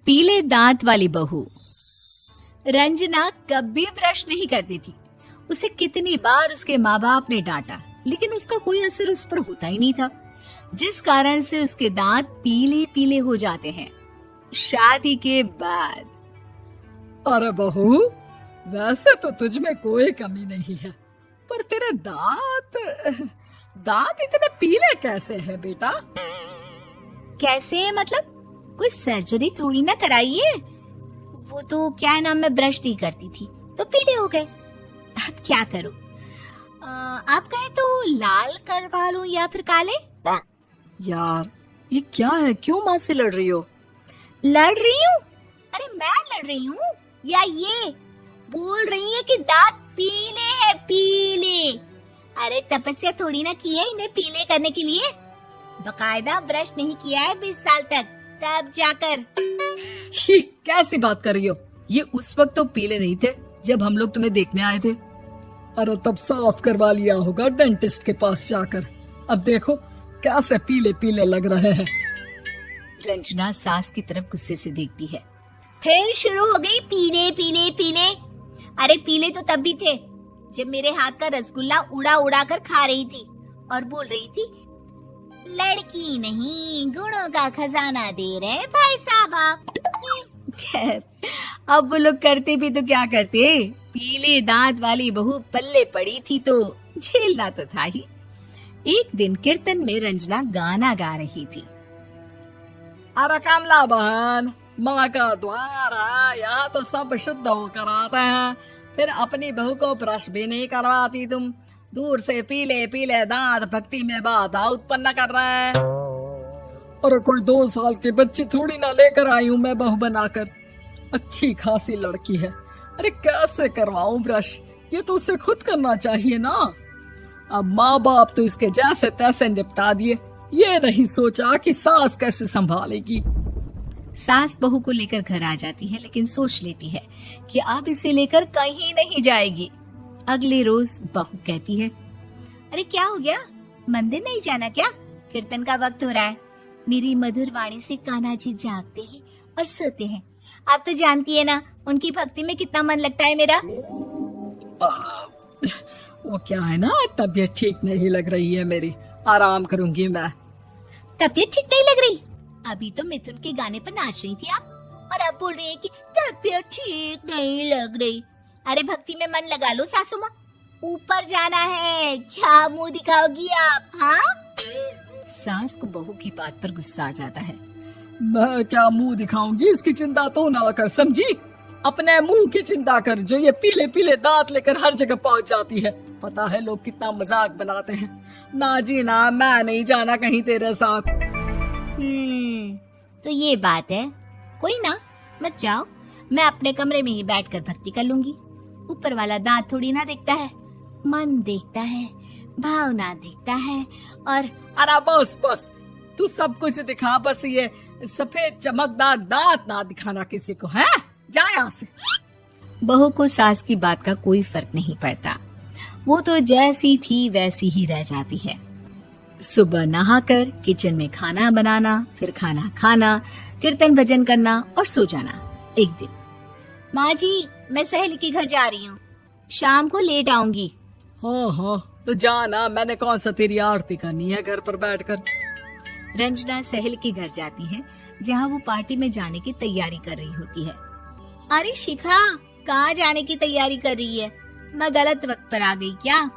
पीले दांत वाली बहू। रंजना कभी ब्रश नहीं करती थी। उसे कितनी बार उसके माँ बाप ने डांटा, लेकिन उसका कोई असर उस पर होता ही नहीं था, जिस कारण से उसके दांत पीले पीले हो जाते हैं। शादी के बाद अरे बहू, वैसे तो तुझ में कोई कमी नहीं है, पर तेरे दांत इतने पीले कैसे हैं बेटा? कैसे मतलब? कोई सर्जरी थोड़ी ना कराइए। वो तो क्या नाम, मैं ब्रश नहीं करती थी तो पीले हो गए। अब क्या करूं? आप कहें तो लाल करवा लूं या फिर काले? यार ये क्या है, क्यों माँ से लड़ रही हो? लड़ रही हूँ? अरे मैं लड़ रही हूँ या ये बोल रही है कि दांत पीले हैं, पीले। अरे तपस्या थोड़ी ना की है इन्हें पीले करने के लिए। बकायदा ब्रश नहीं किया है 20 साल तक, तब जाकर। छी, कैसी बात कर रही हो? ये उस वक्त तो पीले नहीं थे जब हम लोग तुम्हें देखने आए थे। अरे तब साफ करवा लिया होगा डेंटिस्ट के पास जाकर। अब देखो कैसे पीले पीले लग रहे हैं। रंजना सास की तरफ गुस्से से देखती है। फिर शुरू हो गई पीले पीले पीले। अरे पीले तो तब भी थे जब मेरे हाथ का रसगुल्ला उड़ा उड़ा कर खा रही थी और बोल रही थी, लड़की नहीं गुणों का खजाना दे रहे भाई साहब आप। खैर, अब वो लोग करते भी तो क्या करते, पीले दांत वाली बहू पल्ले पड़ी थी तो झेलना तो था ही। एक दिन कीर्तन में रंजना गाना गा रही थी। अरे कमला बहन, माँ का द्वार है, यहाँ तो सब शुद्ध होकर आते हैं, फिर अपनी बहू को ब्रश भी नहीं करवाती तुम। दूर से पीले पीले दांत भक्ति में बाधा उत्पन्न कर रहे हैं। अरे कोई 2 साल की बच्ची थोड़ी ना लेकर आई हूँ मैं बहू बनाकर। अच्छी खासी लड़की है, अरे कैसे करवाऊं ब्रश? ये तो उसे खुद करना चाहिए ना। अब माँ बाप तो इसके जैसे तैसे निपटा दिए, ये नहीं सोचा कि सास कैसे संभालेगी। सास बहू को लेकर घर आ जाती है, लेकिन सोच लेती है कि अब इसे लेकर कहीं नहीं जाएगी। अगले रोज बहू कहती है, अरे क्या हो गया, मंदिर नहीं जाना क्या? कीर्तन का वक्त हो रहा है। मेरी मधुर वाणी से कान्हा जी जागते हैं और सोते हैं। आप तो जानती है ना उनकी भक्ति में कितना मन लगता है मेरा। वो क्या है ना, तबीयत ठीक नहीं लग रही है मेरी, आराम करूंगी मैं। तबीयत ठीक नहीं लग रही? अभी तो मिथुन के गाने पर नाच रही थी आप, और अब बोल रही है कि तबीयत ठीक नहीं लग रही। अरे भक्ति में मन लगा लो सासू माँ, ऊपर जाना है, क्या मुंह दिखाओगी आप? हाँ? सास को बहू की बात पर गुस्सा आ जाता है। मैं क्या मुंह दिखाऊंगी, इसकी चिंता तो ना कर, समझी? अपने मुंह की चिंता कर, जो ये पीले पीले दांत लेकर हर जगह पहुंच जाती है। पता है लोग कितना मजाक बनाते हैं। ना जी ना, मैं नहीं जाना कहीं तेरे साथ। तो ये बात है, कोई ना, मत जाओ, मैं अपने कमरे में ही बैठकर भक्ति कर लूंगी। ऊपर वाला दांत थोड़ी ना देखता है, मन देखता है, भावना देखता है। और अरे बस बस, तू सब कुछ दिखा, बस ये सफेद चमकदार दांत ना दिखाना किसी को, है? जा यहाँ से। बहू को सास की बात का कोई फर्क नहीं पड़ता, वो तो जैसी थी वैसी ही रह जाती है। सुबह नहाकर किचन में खाना बनाना, फिर खाना खाना, कीर्तन भजन करना और सो जाना। एक दिन, माँ जी मैं सहेली के घर जा रही हूँ, शाम को लेट आऊंगी। हाँ हाँ तो जाना, मैंने कौन सा तेरी आरती करनी है घर पर बैठकर। रंजना सहेली के घर जाती है, जहाँ वो पार्टी में जाने की तैयारी कर रही होती है। अरे शिखा, कहाँ जाने की तैयारी कर रही है? मैं गलत वक्त पर आ गई क्या?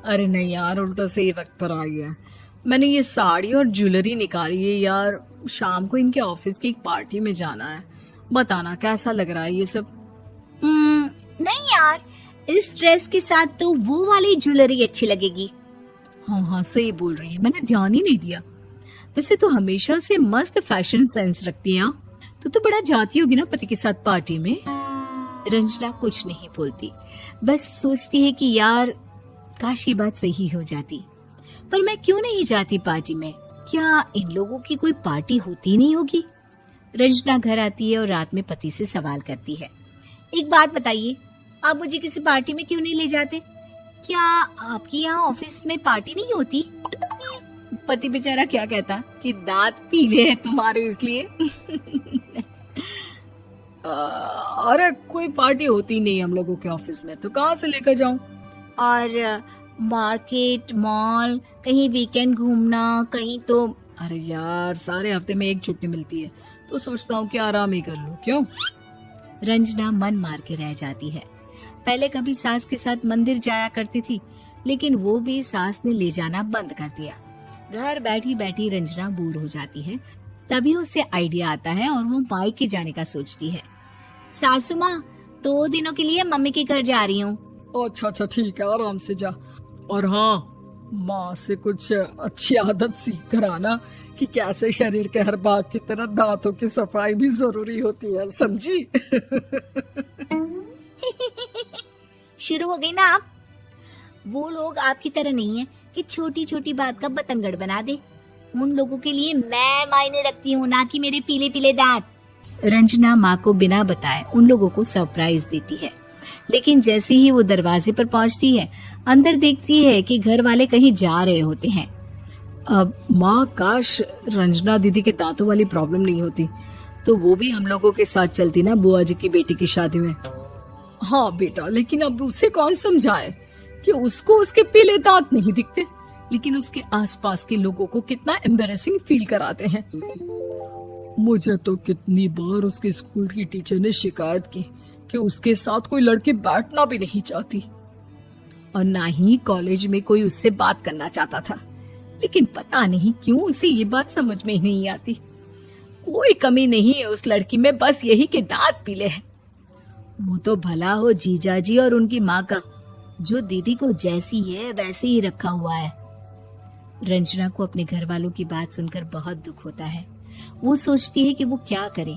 अरे नहीं यार, उल्टा सही वक्त पर आ गया। मैंने ये साड़ी और ज्वेलरी निकाली है यार, शाम को इनके ऑफिस की एक पार्टी में जाना है। बताना कैसा लग रहा है ये सब? नहीं यार, इस ड्रेस के साथ तो वो वाली ज्वेलरी अच्छी लगेगी। हाँ हाँ सही बोल रही है, मैंने ध्यान ही नहीं दिया। वैसे तो हमेशा से मस्त फैशन सेंस रखती है। तो बड़ा जाती होगी ना पति के साथ पार्टी में। रंजना कुछ नहीं बोलती, बस सोचती है कि यार काश ये बात सही हो जाती, पर मैं क्यों नहीं जाती पार्टी में? क्या इन लोगों की कोई पार्टी होती नहीं होगी? रंजना घर आती है और रात में पति से सवाल करती है, एक बात बताइए, आप मुझे किसी पार्टी में क्यों नहीं ले जाते? क्या आपके यहाँ ऑफिस में पार्टी नहीं होती? पति बेचारा क्या कहता कि दांत पीले हैं तुम्हारे इसलिए। अरे कोई पार्टी होती नहीं हम लोगों के ऑफिस में, तो कहाँ से लेकर जाऊं? और मार्केट, मॉल, कहीं वीकेंड घूमना, कहीं तो। अरे यार, सारे हफ्ते में एक छुट्टी मिलती है, तो सोचता हूँ कि आराम ही कर लूं। क्यों? रंजना मन मार के रह जाती है। पहले कभी सास के साथ मंदिर जाया करती थी, लेकिन वो भी सास ने ले जाना बंद कर दिया। घर बैठी बैठी रंजना बोर हो जाती है। तभी उसे आइडिया आता है और वो मायके जाने का सोचती है। सासू माँ, 2 दिनों के लिए मम्मी के घर जा रही हूँ। अच्छा अच्छा, ठीक है, आराम से जा। और हाँ, माँ से कुछ अच्छी आदत सीख कर आना कि कैसे शरीर के हर भाग की तरह दांतों की सफाई भी जरूरी होती है, समझी? शुरू हो गई ना आप। वो लोग आपकी तरह नहीं है कि छोटी छोटी बात का बतंगड़ बना दे। उन लोगों के लिए मैं मायने रखती हूँ, ना कि मेरे पीले पीले दांत। रंजना माँ को बिना बताए उन लोगों को सरप्राइज देती है, लेकिन जैसे ही वो दरवाजे पर पहुंचती है, अंदर देखती है कि घर वाले कहीं जा रहे होते हैं। अब माँ, काश रंजना दीदी के दांतों वाली प्रॉब्लम नहीं होती, तो वो भी हम लोगों के साथ चलती ना बुआ जी की बेटी की शादी में। हाँ बेटा, लेकिन अब उसे कौन समझाए कि उसको उसके पीले दांत नहीं दिखते, लेकिन उसके आसपास के लोगों को कितना एम्बैरेसिंग फील कराते हैं। मुझे तो कितनी बार उसके स्कूल की टीचर ने शिकायत की कि उसके साथ कोई लड़की बैठना भी नहीं चाहती, और ना ही कॉलेज में कोई उससे बात करना चाहता था। लेकिन पता नहीं क्यों उसे ये बात समझ में ही नहीं आती। कोई कमी नहीं है उस लड़की में, बस यही कि दांत पीले हैं। वो तो भला हो जीजा जी और उनकी माँ का, जो दीदी को जैसी है वैसे ही रखा हुआ है। रंजना को अपने घर वालों की बात सुनकर बहुत दुख होता है। वो सोचती है कि वो क्या करे,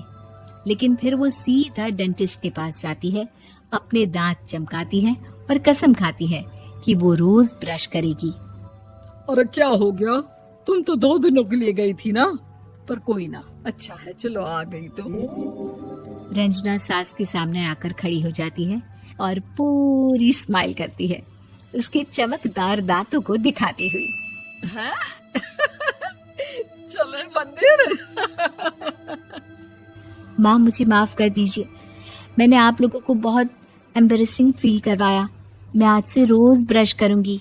लेकिन फिर वो सीधा डेंटिस्ट के पास जाती है, अपने दांत चमकाती है और कसम खाती है कि वो रोज ब्रश करेगी। अरे क्या हो गया? तुम तो 2 दिनों के लिए गई थी ना, पर कोई ना, अच्छा है, चलो आ गई तो। रंजना सास के सामने आकर खड़ी हो जाती है और पूरी स्माइल करती है, उसके चमकदार दांतों को दिखाती हुई। हैं? चले मंदिर? माँ, मुझे माफ कर दीजिए, मैंने आप लोगों को बहुत एम्बैरेसिंग फील करवाया। मैं आज से रोज ब्रश करूंगी।